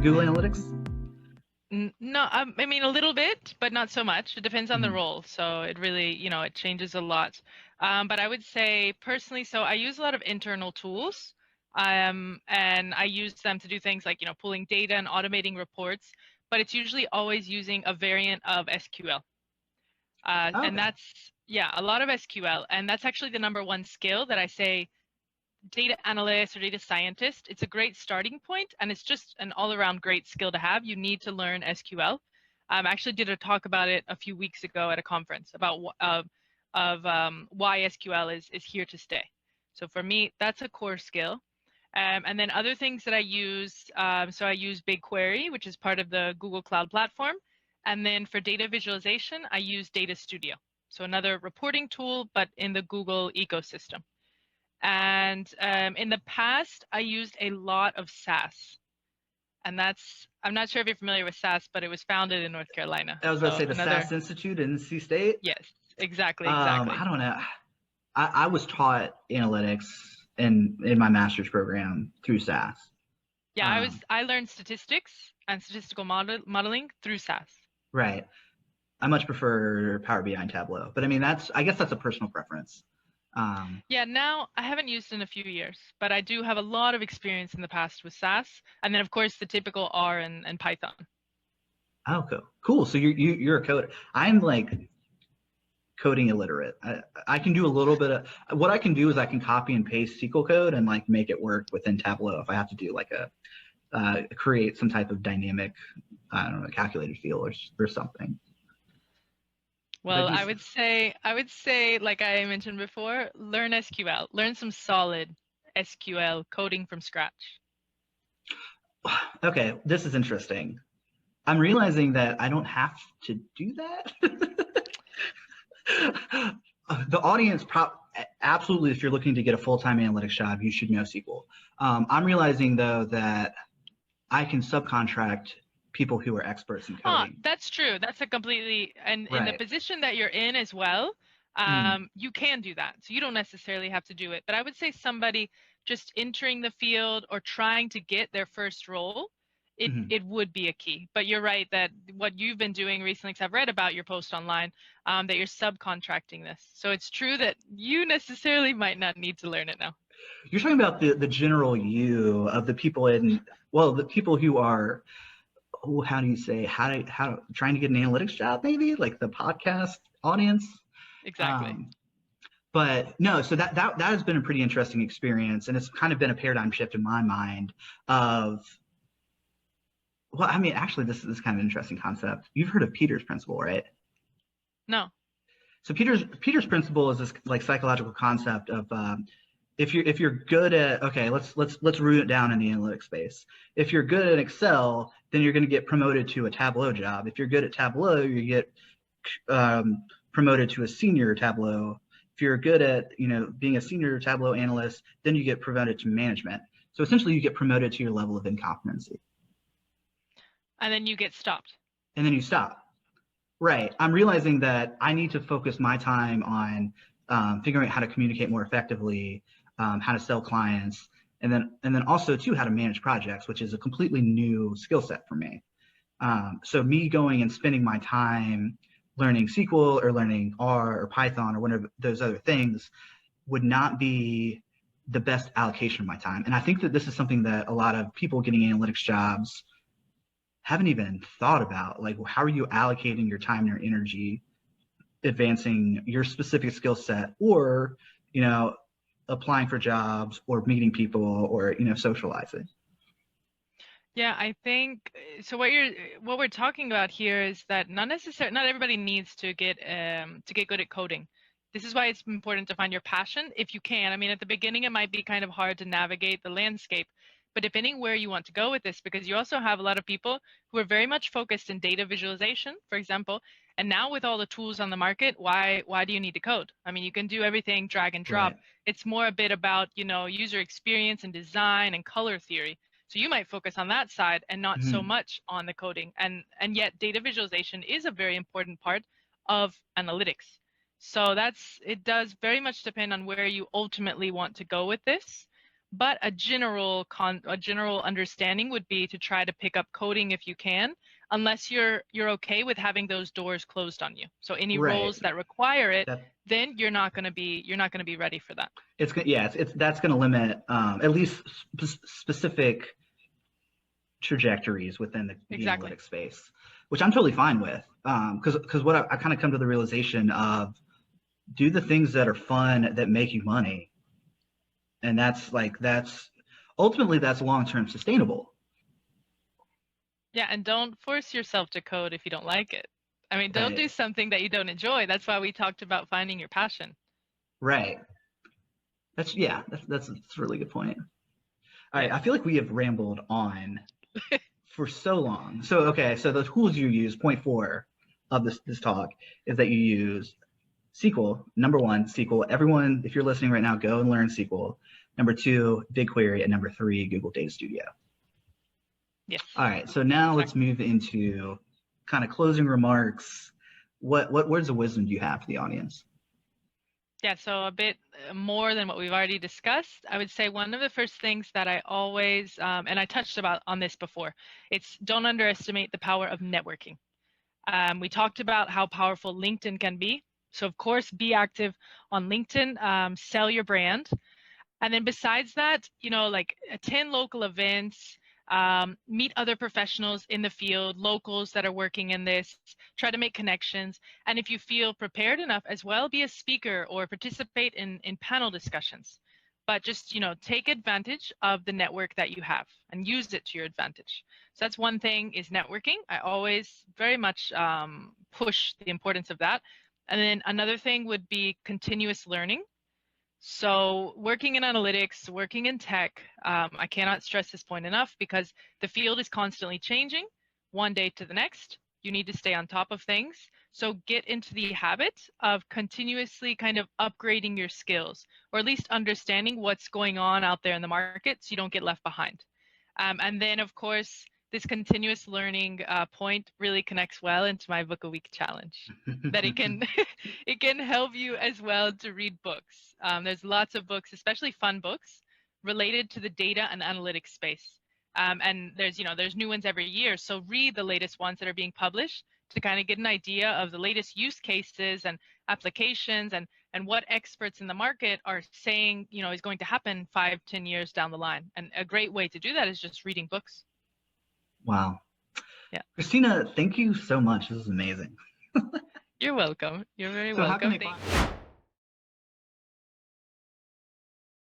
Google Analytics? No, I mean a little bit, but not so much. It depends on the Mhm. role, so it really, it changes a lot. But I would say personally, so I use a lot of internal tools, and I use them to do things like, pulling data and automating reports. But it's usually always using a variant of SQL, and Okay. that's a lot of SQL, and that's actually the number one skill that I say data analyst or data scientist. It's a great starting point, and it's just an all-around great skill to have. You need to learn SQL. I actually did a talk about it a few weeks ago at a conference about why SQL is here to stay. So for me, that's a core skill. And then other things that I use, so I use BigQuery, which is part of the Google Cloud Platform. And then for data visualization, I use Data Studio. So another reporting tool, but in the Google ecosystem. And in the past, I used a lot of SAS. And I'm not sure if you're familiar with SAS, but it was founded in North Carolina. I was about to So say the another, SAS Institute in NC State. yes, exactly. I don't know. I was taught analytics in my master's program through SAS. Yeah, Um, I learned statistics and statistical modeling through SAS. right. I much prefer Power BI and Tableau, but I mean I guess that's a personal preference. Um, Yeah, now I haven't used it in a few years, but I do have a lot of experience in the past with SAS, and then of course the typical R and Python. oh, cool. So you're a coder. I'm like coding illiterate. I can do a little bit of what I can do is I can copy and paste SQL code and like make it work within Tableau if I have to do like a create some type of dynamic, I don't know, calculated field or something. But Well, I would say, like I mentioned before, learn SQL, learn some solid SQL coding from scratch. okay, this is interesting. I'm realizing that I don't have to do that. The audience absolutely, if you're looking to get a full-time analytics job, you should know SQL. I'm realizing though that I can subcontract people who are experts in coding. That's true. That's a completely, and in the Right. position that you're in as well, Mm, you can do that. So you don't necessarily have to do it. But I would say somebody just entering the field or trying to get their first role, it mm. it would be a key. But you're right that what you've been doing recently, because I've read about your post online, that you're subcontracting this. So it's true that you necessarily might not need to learn it now. You're talking about the general you of the people the people who are, oh, how do you say, how trying to get an analytics job, maybe like the podcast audience. Exactly. Um, but no, so that has been a pretty interesting experience, and it's kind of been a paradigm shift in my mind of, well, I mean, actually, this is kind of an interesting concept. You've heard of Peter's principle, right? No. So Peter's principle is this like psychological concept of if you're good at, okay, let's root it down in the analytics space. If you're good at Excel, then you're going to get promoted to a Tableau job. If you're good at Tableau, you get promoted to a senior Tableau. If you're good at being a senior Tableau analyst, then you get promoted to management. So essentially, you get promoted to your level of incompetency, And then you get stopped. and then you stop. Right. I'm realizing that I need to focus my time on figuring out how to communicate more effectively, how to sell clients, and then also too how to manage projects, which is a completely new skill set for me. So me going and spending my time learning SQL or learning R or Python or one of those other things would not be the best allocation of my time. And I think that this is something that a lot of people getting analytics jobs haven't even thought about. Like, how are you allocating your time and your energy advancing your specific skill set, or applying for jobs or meeting people or socializing. Yeah, I think so. What we're talking about here is that not everybody needs to get good at coding. This is why it's important to find your passion if you can. I mean, at the beginning it might be kind of hard to navigate the landscape, but depending where you want to go with this, because you also have a lot of people who are very much focused in data visualization, for example, and now with all the tools on the market, why do you need to code? I mean, you can do everything drag and drop. Right. It's more a bit about, user experience and design and color theory. So you might focus on that side and not so Mm-hmm. much on the coding. And yet data visualization is a very important part of analytics. So it does very much depend on where you ultimately want to go with this. But a general understanding would be to try to pick up coding if you can, unless you're okay with having those doors closed on you. So any Right. roles that require it, That, then you're not going to be ready for that. that's going to limit at least specific trajectories within the Exactly. analytics space, which I'm totally fine with. Because what I kind of come to the realization of, do the things that are fun, that make you money, and that's ultimately that's long-term sustainable. Yeah, and don't force yourself to code if you don't like it. I mean, don't do Right. something that you don't enjoy. That's why we talked about finding your passion. Right. That's a really good point. All right, Yes. I feel like we have rambled on for so long. So okay, so the tools you use, point 4 of this talk, is that you use SQL. Number 1, SQL. Everyone, if you're listening right now, go and learn SQL. Number 2, BigQuery, and number 3, Google Data Studio. Yes. All right, so now let's move into kind of closing remarks. What words of wisdom do you have for the audience? Yeah, so a bit more than what we've already discussed. I would say one of the first things that I always, and I touched on this before, it's don't underestimate the power of networking. We talked about how powerful LinkedIn can be. So of course, be active on LinkedIn, sell your brand. And then besides that, like attend local events, meet other professionals in the field, locals that are working in this, try to make connections. And if you feel prepared enough as well, be a speaker or participate in panel discussions. But just, take advantage of the network that you have and use it to your advantage. So that's one thing, is networking. I always very much push the importance of that. And then another thing would be continuous learning. So working in analytics, working in tech, I cannot stress this point enough, because the field is constantly changing one day to the next. You need to stay on top of things. So get into the habit of continuously kind of upgrading your skills, or at least understanding what's going on out there in the market so you don't get left behind. And then, of course, this continuous learning point really connects well into my book a week challenge, that it can it can help you as well to read books. There's lots of books, especially fun books, related to the data and analytics space. And there's new ones every year. So read the latest ones that are being published to kind of get an idea of the latest use cases and applications, and what experts in the market are saying, is going to happen 5-10 years down the line. And a great way to do that is just reading books. Wow. Yeah. Christina, thank you so much. This is amazing. You're welcome. You're very So how can welcome. they find